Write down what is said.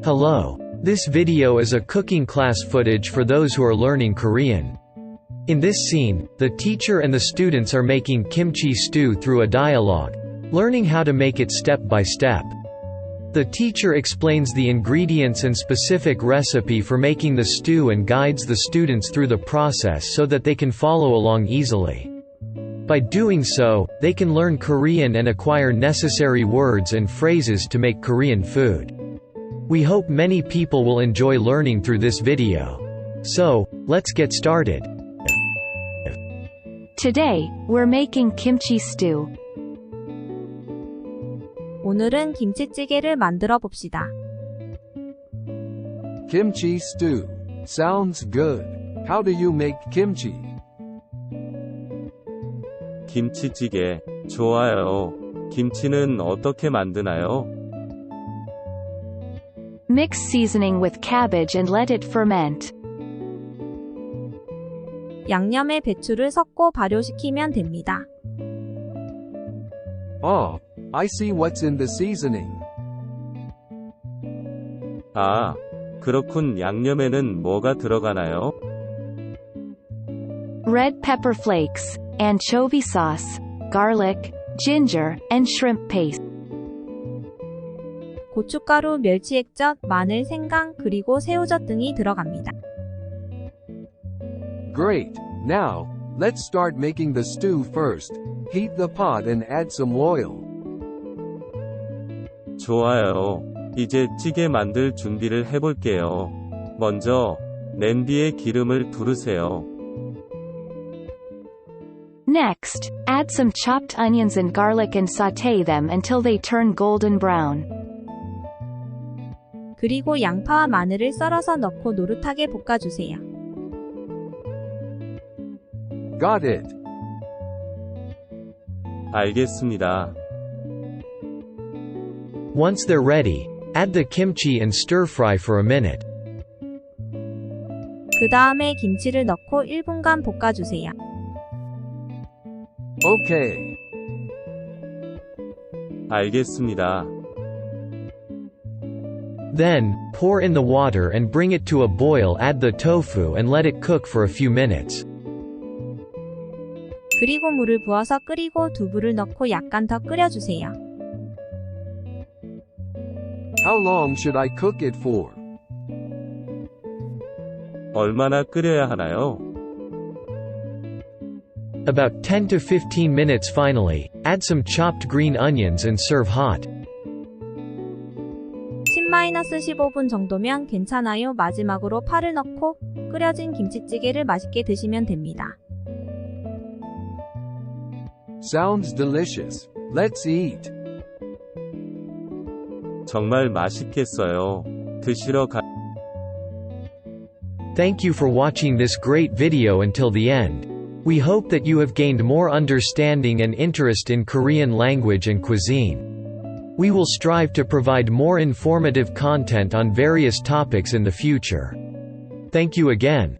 Hello. This video is a cooking class footage for those who are learning Korean. In this scene, the teacher and the students are making kimchi stew through a dialogue, learning how to make it step by step. The teacher explains the ingredients and specific recipe for making the stew and guides the students through the process so that they can follow along easily. By doing so, they can learn Korean and acquire necessary words and phrases to make Korean food. We hope many people will enjoy learning through this video. So, let's get started. Today, we're making kimchi stew. 오늘은 김치찌개를 만들어 봅시다. Kimchi stew. Sounds good. How do you make kimchi? 김치찌개. 좋아요. 김치는 어떻게 만드나요? Mix seasoning with cabbage and let it ferment. 양념에 배추를 섞고 발효시키면 됩니다. Oh, I see what's in the seasoning. 아, 그렇군. 양념에는 뭐가 들어가나요? Red pepper flakes, anchovy sauce, garlic, ginger, and shrimp paste. 고춧가루, 멸치액젓, 마늘, 생강, 그리고 새우젓 등이 들어갑니다. Great. Now, let's start making the stew first. Heat the pot and add some oil. 좋아요. 이제 찌개 만들 준비를 해볼게요. 먼저, 냄비에 기름을 두르세요. Next, add some chopped onions and garlic and sauté them until they turn golden brown. 그리고 양파와 마늘을 썰어서 넣고 노릇하게 볶아주세요. Got it. 알겠습니다. Once they're ready, add the kimchi and stir-fry for a minute. 그 다음에 김치를 넣고 1분간 볶아주세요. Okay. 알겠습니다. Then, pour in the water and bring it to a boil. Add the tofu and let it cook for a few minutes. 그리고 물을 부어서 끓이고 두부를 넣고 약간 더 끓여주세요. How long should I cook it for? 얼마나 끓여야 하나요? About 10 to 15 minutes. Finally, add some chopped green onions and serve hot. 10-15분 정도면 괜찮아요. 마지막으로 파를 넣고 끓여진 김치찌개를 맛있게 드시면 됩니다. Sounds delicious. Let's eat. 정말 맛있겠어요. 드시러 가. Thank you for watching this great video until the end. We hope that you have gained more understanding and interest in Korean language and cuisine. We will strive to provide more informative content on various topics in the future. Thank you again.